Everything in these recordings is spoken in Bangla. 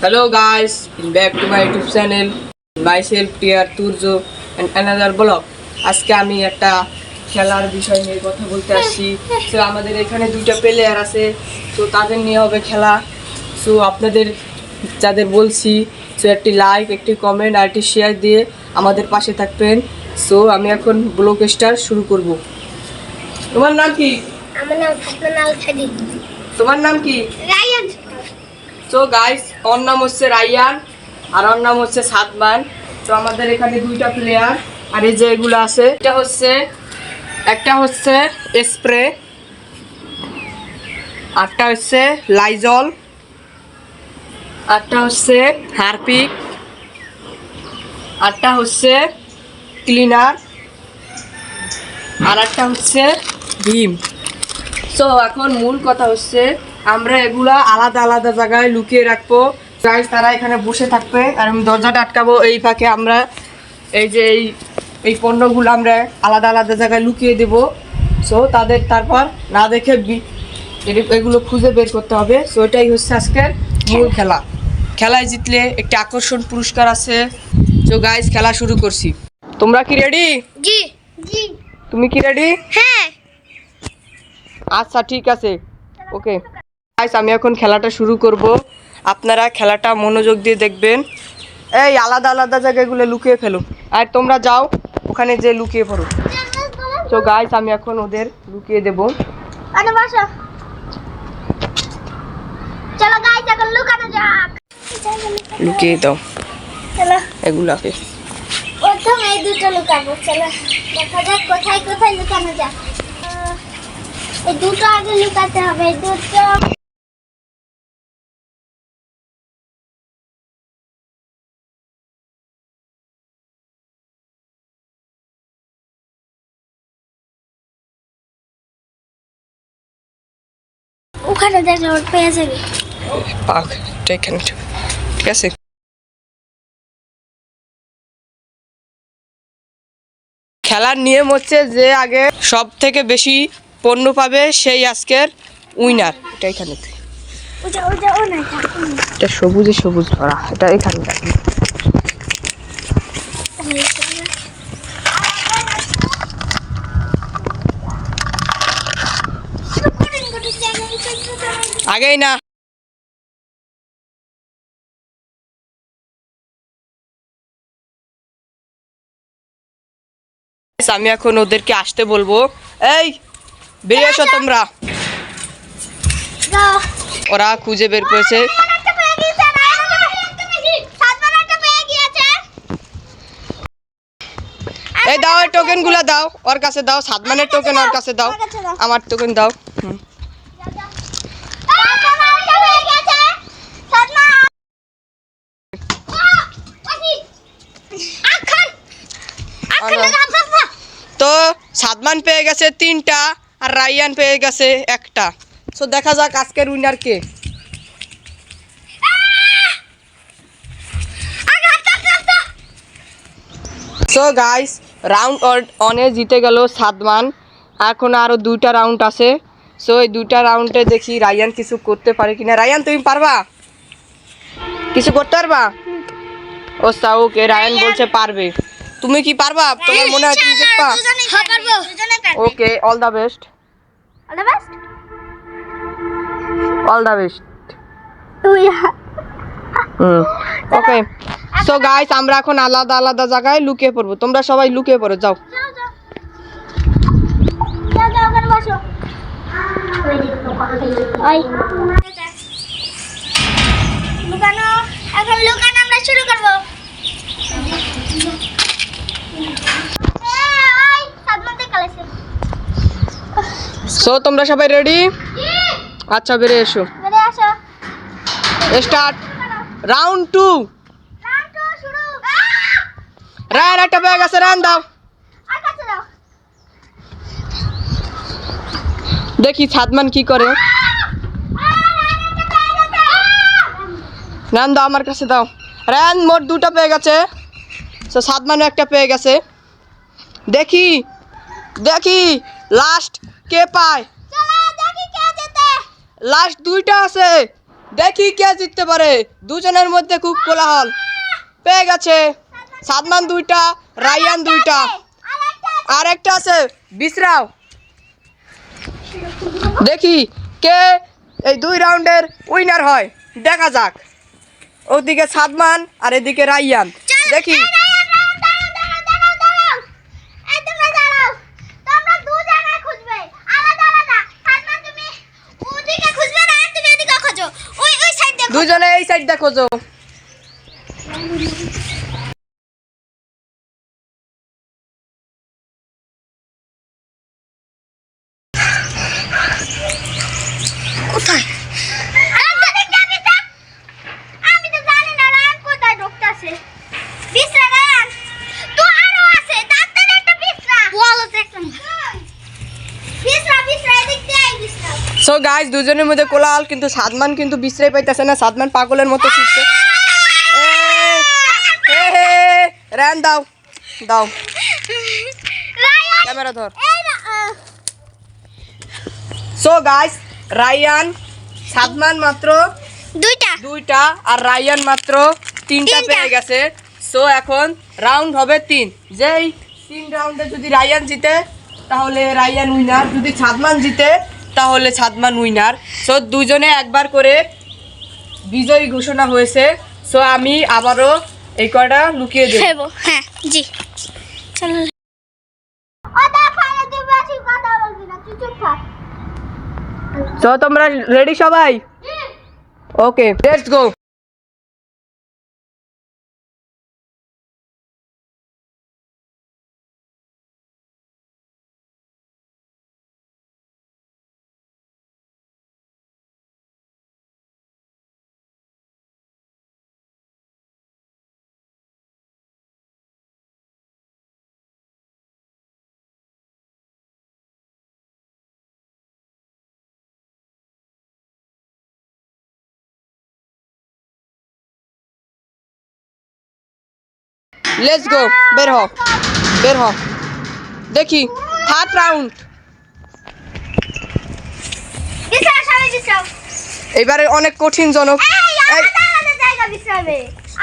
Hello guys, back to my YouTube channel. Myself Tia Turjo and another vlog. আজকে আমি একটা খেলার বিষয় নিয়ে কথা বলতে আসছি। তো আমাদের এখানে দুটো প্লেয়ার আছে, তো তাদের নিয়ে হবে খেলা। সো আপনাদের যাদের বলছি, সো একটি লাইক, একটি কমেন্ট আর একটি শেয়ার দিয়ে আমাদের পাশে থাকবেন। সো আমি এখন ব্লগ স্টার্ট শুরু করব। তোমার নাম কি? আমার নাম সাদমান আল খাদি। তোমার নাম কি? রায়ান। সো গাইস, ওর নাম হচ্ছে রায়ান আর ওর নাম হচ্ছে সাদমান। তো আমাদের এখানে দুইটা প্লেয়ার আর এই যে এগুলো আছে, একটা হচ্ছে স্প্রে, আরটা হচ্ছে লাইজল, আরটা হচ্ছে হারপিক, আরটা হচ্ছে ক্লিনার আর একটা হচ্ছে ভিম। সো এখন মূল কথা হচ্ছে আমরা এগুলা আলাদা আলাদা জায়গায় লুকিয়ে রাখবো। গাইস তারা এখানে বসে থাকবে আর আমি দরজাটা আটকাবো। এই ফাঁকে আমরা এই যে এই পণ্যগুলো আমরা আলাদা আলাদা জায়গায় লুকিয়ে দেব। সো তাদের তারপর না দেখে এগুলো খুঁজে বের করতে হবে। সো এটাই হচ্ছে আজকের মূল খেলা। খেলায় জিতলে একটি আকর্ষণ পুরস্কার আছে। সো গাইস খেলা শুরু করছি। তোমরা কি রেডি? জি জি। তুমি কি রেডি? হ্যাঁ। আচ্ছা ঠিক আছে, ওকে গাইস আমি এখন খেলাটা শুরু করব। আপনারা খেলাটা মনোযোগ দিয়ে দেখবেন। এই আলাদা আলাদা জায়গাগুলো লুকিয়ে ফেলো আর তোমরা যাও ওখানে যে লুকিয়ে পড়ো। তো গাইস আমি এখন ওদের লুকিয়ে দেব। আরে বসো। চলো গাইস এখন লুকানো যাক। লুকিয়ে দাও চলো এগুলাকে। প্রথমে এই দুটো লুকাবো। চলো দেখা যাক কোথায় কোথায় লুকানো যাক। এই দুটো আগে লুকাতে হবে। এই দুটো ওখানে দেখলে ওর পেয়ে যাবে। পাক এখানে, ঠিক আছে। খেলার নিয়ম হচ্ছে যে আগে সব থেকে বেশি পণ্য পাবে সেই আজকের উইনার। এটা এখানে, ও না এটা সবুজে সবুজ ধরা, এটা এখানে রাখি। আগেই না আমি এখন ওদেরকে আসতে বলবো। এই বেরিয়ে এসো তোমরা। ওরা খুঁজে বের করেছে। এই দাও, এই টোকেন গুলা দাও ওর কাছে দাও। সাদমানের টোকেন ওর কাছে দাও, আমার টোকেন দাও। তো সাদমান পেয়ে গেছে 3টা আর রায়ান পেয়ে গেছে 1টা। সো দেখা যাক আজকের উইনার কে। সো গাইস রাউন্ড অনে জিতে গেল সাদমান। এখন আরো 2টা রাউন্ড আছে। সো এই 2টা রাউন্ডে দেখি রায়ান কিছু করতে পারে কিনা। রায়ান তুমি পারবা? কিছু করতে পারবা? ও ওকে, রায়ান বলছে পারবে। তুমি কি পারবা? তোমার মনে হয় তুমি জিতবা? হ্যাঁ পারবো। Okay, all the best. All the best. All the best. তুই ওকে সো গাইস আমরা এখন আলাদা আলাদা জায়গায় লুকিয়ে পড়বো। তোমরা সবাই লুকিয়ে পড়ো, যাও। যাও যাও যাও যাও ওখানে বসো। ওই লুকানো, এখন লুকানো আমরা শুরু করবো। ওই সাদমান দেখে গেছে। সো তোমরা সবাই রেডি? আচ্ছা বেরিয়ে এসো। বেরিয়ে আসো। Start round 2। রাউন্ড 2 শুরু। রায়ান একটা পেয়ে গেছে, রান দাও। আর কাছে দাও। দেখি সাদমান কি করে। রান দাও, আমার কাছে দাও। রায়ান মোট 2টা পেয়ে গেছে। সো সাদমানও একটা পেয়ে গেছে। দেখি দেখি লাস্ট কে পায়। চলো দেখি কে জেতে। লাস্ট 2টা আছে, দেখি কে জিততে পারে। দুজনের মধ্যে খুব কোলাহল। পেয়ে গেছে সাদমান 2টা, রায়ান 2টা, আর একটা আছে বিশ্রাও। দেখি কে এই 2 রাউন্ডের উইনার হয়, দেখা যাক। ওদিকে সাদমান আর এদিকে রায়ান। দেখি দুজনে এই সাইড দেখো তো। কোথায়? আমি তো জানি না রান কোথায় ঢুকতাছে। বিশ্রা রান তো আরো আছে, তাড়াতাড়ি একটা বিশ্রা বল তো একটা বিশ্রা বিশ্রা এদিক দিয়ে আই বিশ্রা। সো গাইস, দুজনের মধ্যে কোলাহল, কিন্তু সাদমান কিন্তু বিশ্রাই পাইতেছে না। সাদমান পাগলের মতো ছুটছে। রান দাও দাও, ক্যামেরা ধর। সো গাইস, রায়ান সাদমান মাত্র 2টা আর রায়ান মাত্র 3টা পেয়ে গেছে। সো এখন রাউন্ড হবে 3। যেই 3 রাউন্ডে যদি রায়ান জিতে তাহলে রায়ান উইনার, যদি সাদমান জিতে তাহলে সাদমান উইনার। সো দুজনে একবার করে বিজয়ী ঘোষণা হয়েছে। সো আমি আবারও এই কয়টা লুকিয়ে দেব। হ্যাঁ জি চলো। ওটা ফাইলে তুই বেশি কথা বলবি না, তুই চুপ থাক। সো তোমরা রেডি সবাই? ওকে, লেটস গো। লেটস গো, বের হ বের হ। দেখি 3rd রাউন্ড। বিশ্রা সবাই বিশ্রা। এবারে অনেক কঠিন জনক। আলাদা আলাদা জায়গা বিশ্রাবে,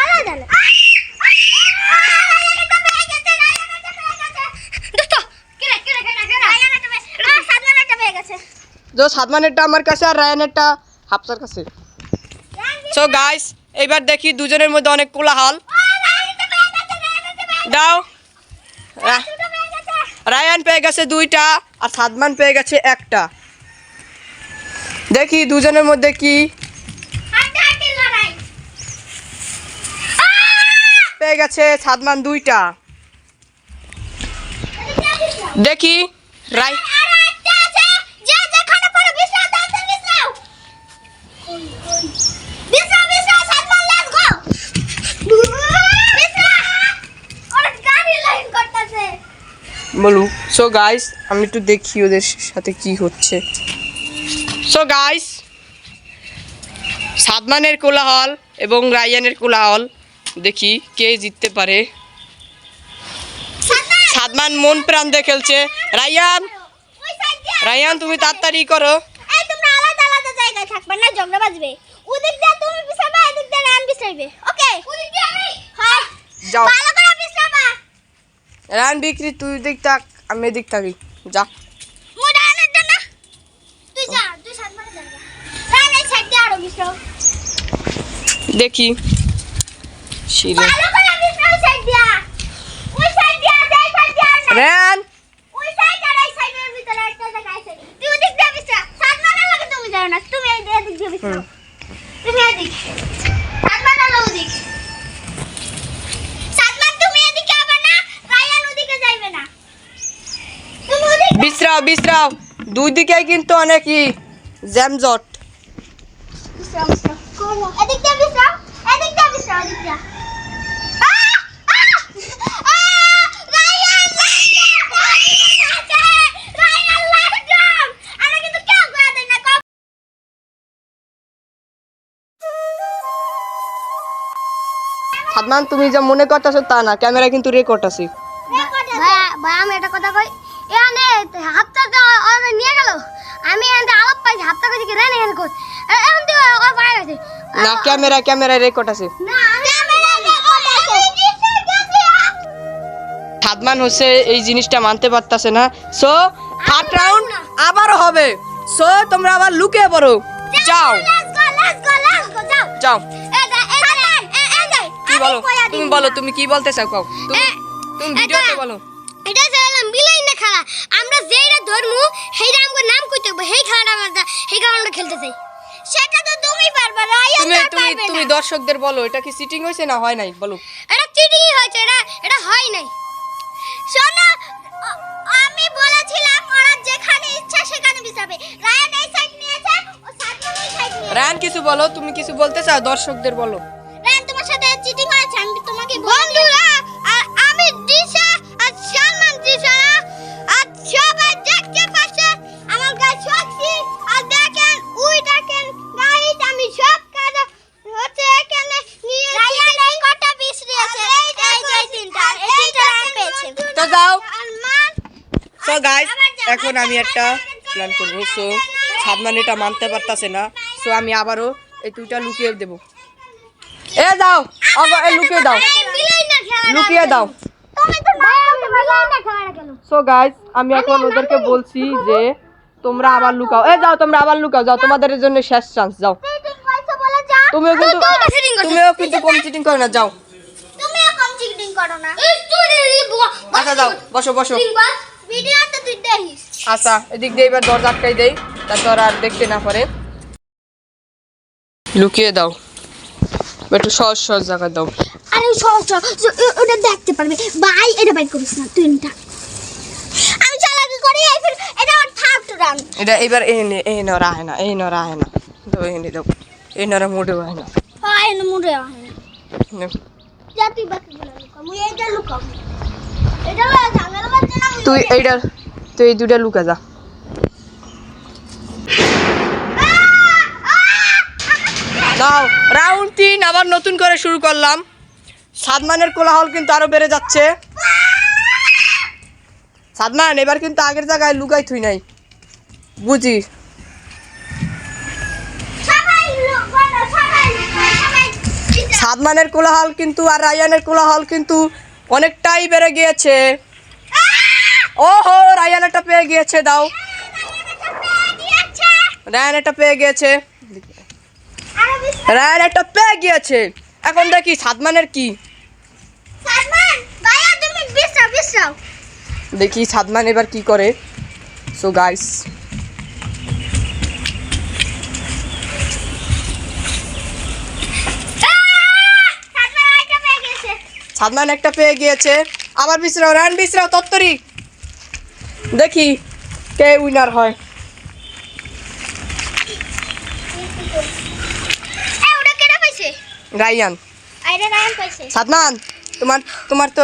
আলাদা আলাদা। সাদমানেরটা আমার কাছে আর রায়ানেরটা হাফসার কাছে। সো গাইস, এবার দেখি দুজনের মধ্যে অনেক কোলাহল। দাও। রায়ান পেয়ে গেছে 2টা আর সাদমান পেয়ে গেছে 1টা। দেখি দুজনের মধ্যে কি। পেয়ে গেছে সাদমান 2টা। দেখি রাই বলু। সো গাইস, আমি একটু দেখি ওদের সাথে কি হচ্ছে। সো গাইস, সাদমানের কোলাহল এবং রায়ানের কোলাহল। দেখি কে জিততে পারে। সাদমান মন প্রাণ দিয়ে খেলছে। রায়ান রায়ান তুমি তাড়াতাড়ি করো। এই তোমরা আলাদা আলাদা জায়গায় থাকবে না, ঝগড়া বাজবে। ওদিক দিয়ে তুমি বিছাবা, এদিক দিয়ে রান বিছাইবে। ওকে? ওদিক দিয়ে আমি। হ্যাঁ যাও। ভালো করে বিছাবা। রান বিক্রি, তুই দিক থাক, আমি এদিক থাকি। যা। মুডানের জন্য তুই যা, তুই সাদমানে যা। রান এই সাইড দিয়ে আরো বিছাও। দেখি শিলা ভালো করে বিছাও সাইড দিয়া। ওই সাইড দিয়া, এই সাইড দিয়া না। রান ওই সাইড আর এই সাইডের ভিতরে একটা জায়গা আছে। তুই ওদিক দিয়ে বিছা। সাদমানের লাগে তুমি যাও না, তুমি এই এদিক দিয়ে বিছাও। তুমি এদিক। সাদমান হলো ওদিক। সাদমান তুমি এদিকে আবা না, রায়ান ওদিকে যাইবে না। তুমি ওদিক বিশ্রাও বিশ্রাও, দুই দিকে কিন্তু অনেকই জ্যামজট। বিশ্রাও বিশ্রাও। এদিক দিয়ে বিশ্রাও, এদিক দিয়ে বিশ্রাও, এদিক দিয়ে। রায়ান লাগতাম। আমরা কিন্তু কেউ গয়া দেই না। সাদমান, তুমি যা মনে করতেছো তা না, ক্যামেরা কিন্তু রেকর্ড আছে। ভাই আমি একটা কথা কই, এখানে হাতটা নিয়ে গেল। আমি এখানে আলাপ পাইছি, হাতটা কইছি কি রেন এখানে কই। এখন দিও ও ভাই আছে না ক্যামেরা রেকর্ড আছে। না ক্যামেরা রেকর্ড আছে সাদমান হচ্ছে এই জিনিসটা মানতে পারতাছে না। সো থার্ড রাউন্ড আবারও হবে। সো তোমরা আবার লুকিয়ে পড়ো। যাও লেটস গো যাও যাও। কি বলো আমি তুমি বলো তুমি কি বলতে চাও কও তুমি ভিডিওতে বলো। এটা হলো মিলাই না খেলা আমরা যেইটা ধরমু সেইটা আমাকে নাম কইতে হবে সেই খেলাটা আমরা সেই খেলাটা খেলতে চাই সেটা তো তুমি পারবে রায়া তুমি তো তুমি পারবে তুমি না দর্শকদের বলো এটা কি চিটিং হয়েছে না হয় নাই বলো। এটা চিটিং হয়েছে এটা হয় নাই শোনো আমি বলেছিলাম ওরা যেখানে ইচ্ছা সেখানে বিছাবে রায়ান এই সাইড নিয়েছে ও সাদমান ওই সাইড নিয়েছে রায়ান কিছু বলো তুমি কিছু বলতে চাও দর্শকদের বলো। রায়ান তোমার সাথে চিটিং হয়েছে আমি তোমাকে বন্ধুরা আমি দিশা আর সালমান দিশা আর সবাই দেখতে পাচ্ছে আমার গায়ে শক্তি আর দেখেন ওই দেখেন গাইস আমি সব কাজ হচ্ছে এখানে নিয়ে রায়ান এই কটা পিস নিয়েছে এই তিনটা রায়ান পেয়েছে তো যাও। সালমান সো গাইস এখন আমি একটা প্ল্যান করব। সো সাদমান এটা মানতে পারতাছে না। সো আমি আবারও এই দুইটা লুকিয়ে দেব। এ যাও এই লুকিয়ে দাও লুকিয়ে দাও। তুমি তো মিলাই না খেলাটা কেন সো গাইস আমি এখন ওদেরকে বলছি যে তোমরা আবার লুকাও। এ যাও তোমরা আবার লুকাও যাও তোমাদের জন্য শেষ চান্স যাও। চিটিং কইছো বলে যা তুমিও কিন্তু কম চিটিং করো না যাও। তুমিও কম চিটিং করো না আচ্ছা যাও বসো ভিডিও তো তুই দেখিস আচ্ছা এদিক দিয়ে এবার দরজা আটকাই দেই তারপর আর দেখতে না পারে। লুকিয়ে দাও একটু সহজ জায়গা দাও। আরে ওটা দেখতে পারবে ভাই এটা বাইক করিস না তুই এটা আমি চালাকি করি এটা থার্ড রাউন্ড এটা এবার এই রাহে না দাও এনে দাও এই নরা মোড়ে হয় না। হয় না মুড়ে হয় না যা তুই বাকি বলে লুকা মুই এইটা লুকাম এটা লয়া ঝামেলা বাজে না তুই এই দুইটা লুকা যা। দাও রাউন্ড 3 আবার নতুন করে শুরু করলাম। সাদমানের কোলাহল কিন্তু আরো বেড়ে যাচ্ছে। সাদমান এবার কিন্তু আগের জায়গায় লুকাই থুই নাই বুঝি। সবাই সাদমানের কোলাহল কিন্তু আর রায়ানের কোলাহল কিন্তু অনেকটাই বেড়ে গিয়েছে। ওহো রায়ান একটা পেয়ে গিয়েছে দাও। রায়ান একটা পেয়ে গিয়েছে এখন দেখি সাদমানের কি। সালমান ভাইয়া তুমি বিশ্রাও দেখি সাদমান এবার কি করে। সো গাইস সাদমান একটা পেয়ে গিয়েছে আবার বিশ্রাও রায়ান বিশ্রাও তত্তরি দেখি কে উইনার হয়। রায়ান সাদমান তোমার তো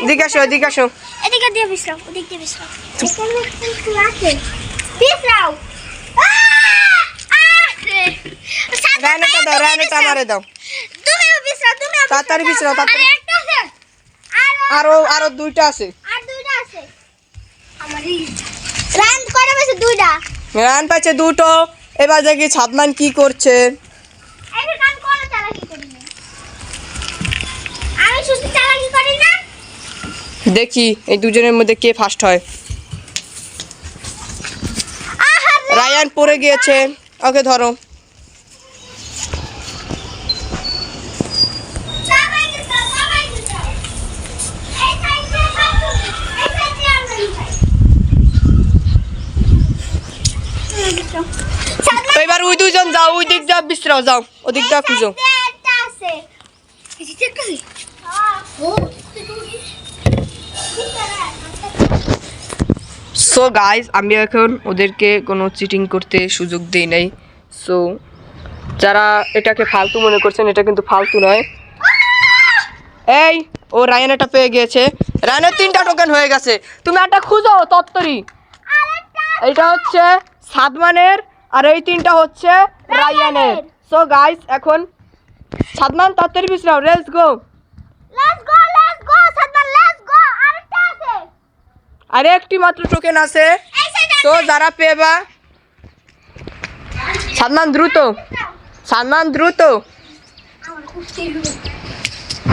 এদিকে আসো এদিকে দিয়ে বিশ্রাও ওদিক দিয়ে বিশ্রাও এখানে একটু আছে বিশ্রাও রায়ানটা দাও রায়ানটা আমারে দাও তুমিও বিশ্রাও তাড়াতাড়ি বিশ্রাও তাড়াতাড়ি। একটা আছে আরো দুইটা আছে। আর দুইটা আছে আমারই রান করে বেশি দুইটা রায়ান পাইছে দুটো। এবার দেখি সাদমান কি করছে। এই রান কোন চালাকি করি না আমি সুস্থ চালাকি করি না দেখি এই দুজনের মধ্যে কে ফার্স্ট হয়। রায়ান পড়ে গিয়েছে ওকে ধরো। এবার ওই দুজন যাও ওই দিক যা বিশ্রাও যাও ওদিক যা খুঁজো। সো গাইস আমি এখন ওদেরকে কোনো চিটিং করতে সুযোগ দেই নাই। সো যারা এটাকে ফালতু মনে করছেন এটা কিন্তু ফালতু নয়। এই ও রায়ান একটা পেয়ে গিয়েছে রায়ানের 3টা টোকেন হয়ে গেছে তুমি একটা খুঁজো তত্তরি। এটা হচ্ছে সাদমানের আর এই 3টা হচ্ছে রায়ানের। সো গাইস এখন সাদমান তাড়াতাড়ি বিশ্রাও let's go Sadman let's go আরেকটা আছে আরে একটি মাত্র টোকেন আছে। এই সাইডে সো যারা পেবা সাদমান দ্রুত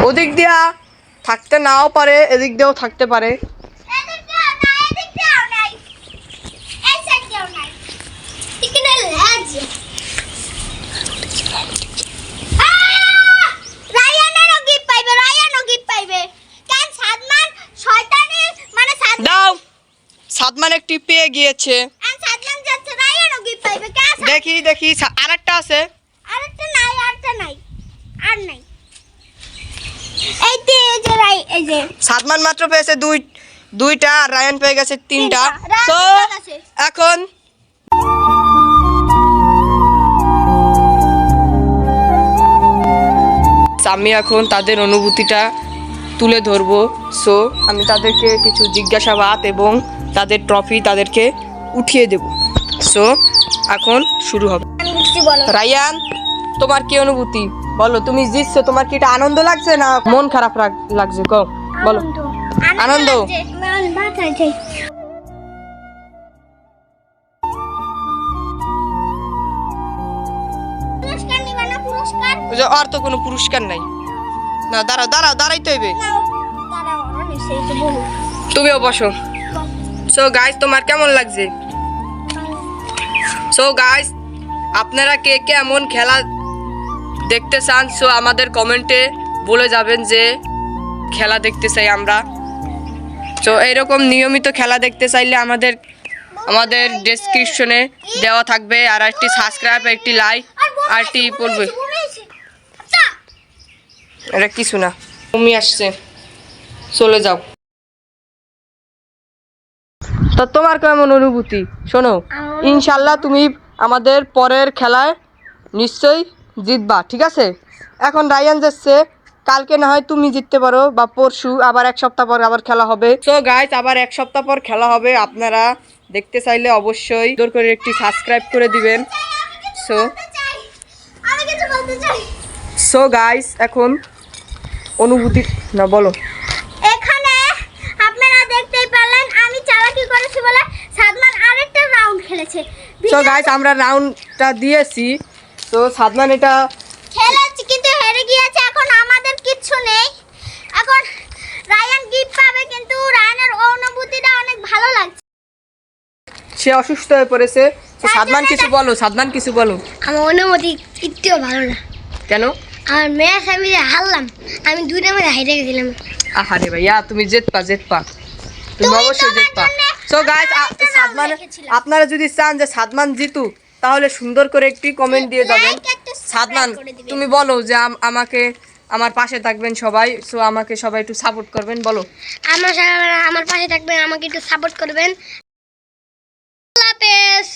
ওদিক দিয়া থাকতে নাও পারে, এদিক দিয়েও থাকতে পারে। এদিক দিও না, এদিক দিও নাই, এই সাইড দিও নাই, এখানে লাগছে। রায়ানও গিফট পাইবে। কেন সাদমান শয়তানি মানে দাও, সাদমান একটি পেয়ে গিয়েছে। সাদমান যাচ্ছে, রায়ানও গিফট পাইবে। কেন দেখি আরেকটা আছে। আরেকটা নাই। আর নাই। এই যে সাদমান মাত্র পেয়েছে দুইটা, আর রায়ান পেয়ে গেছে 3টা। রায়ান সো পেয়ে গেছে। এখন আমি এখন তাদের অনুভূতিটা তুলে ধরবো। সো আমি তাদেরকে কিছু জিজ্ঞাসাবাদ এবং তাদের ট্রফি তাদেরকে উঠিয়ে দেব। সো এখন শুরু হবে। বলো। রায়ান, তোমার কি অনুভূতি বলো? তুমি জিতছো, তোমার কি এটা আনন্দ লাগছে না মন খারাপ লাগছে? কও বলো। আনন্দ। পুরস্কার নিবা না? পুরস্কার আর তো কোনো পুরস্কার নাই। না, দাঁড়াইতে হইবে। তুমিও বসো। সো গাইস, তোমার কেমন লাগছে? সো গাইস, আপনারা কে এমন খেলা দেখতে চান? সো আমাদের কমেন্টে বলে যাবেন যে খেলা দেখতে চাই আমরা। সো এইরকম নিয়মিত খেলা দেখতে চাইলে আমাদের ডেসক্রিপশনে দেওয়া থাকবে। আর একটি সাবস্ক্রাইব, একটি লাইক, আর একটি বলবে। এটা কিছু না, তুমি আসছে, চলে যাও। তো তোমার কেমন অনুভূতি? শোনো, ইনশাল্লাহ তুমি আমাদের পরের খেলায় নিশ্চয়ই জিতবা, ঠিক আছে? এখন রায়ান যাচ্ছে, কালকে না হয় তুমি জিততে পারো, বা পরশু, আবার 1 সপ্তাহ পর আবার খেলা হবে। সো গাইস, আবার 1 সপ্তাহ পর খেলা হবে। আপনারা দেখতে চাইলে অবশ্যই জোর করে একটি সাবস্ক্রাইব করে দিবেন। সো গাইস, এখন অনুভূতি না বলো। এখানে আপনারা দেখতেই পেলেন আমি চালাকি করেছি বলে সাদমান আরেকটা রাউন্ড খেলেছে। সো গাইস, আমরা রাউন্ডটা দিয়েছি। তো সাদমান এটা খেলেছে কিন্তু হেরে গিয়েছে। এখন আমাদের কিচ্ছু নেই। এখন রায়ান গিফট পাবে, কিন্তু রায়ানের অনুভূতিটা অনেক ভালো লাগছে। সে অসুস্থ হয়ে পড়েছে। তো সাদমান কিছু বলো। আমার অনুভূতি একটুও ভালো না। কেন? আমার ম্যাচ আমি যে হারলাম, আমি 2টা ম্যাচ হেরে গেছিলাম। আহারে ভাইয়া, তুমি জিতবা, তুমি অবশ্যই জিতবা। সো গাইস, আপনারা যদি চান যে সাদমান জিতু, তাহলে সুন্দর করে একটি কমেন্ট দিয়ে যাবেন। সাদমান, তুমি বলো যে আমার পাশে থাকবেন সবাই। সো আমাকে সবাই একটু সাপোর্ট করবেন, বলো। আমার পাশে থাকবেন, আমাকে একটু সাপোর্ট করবেন। আল্লাহ হাফেজ।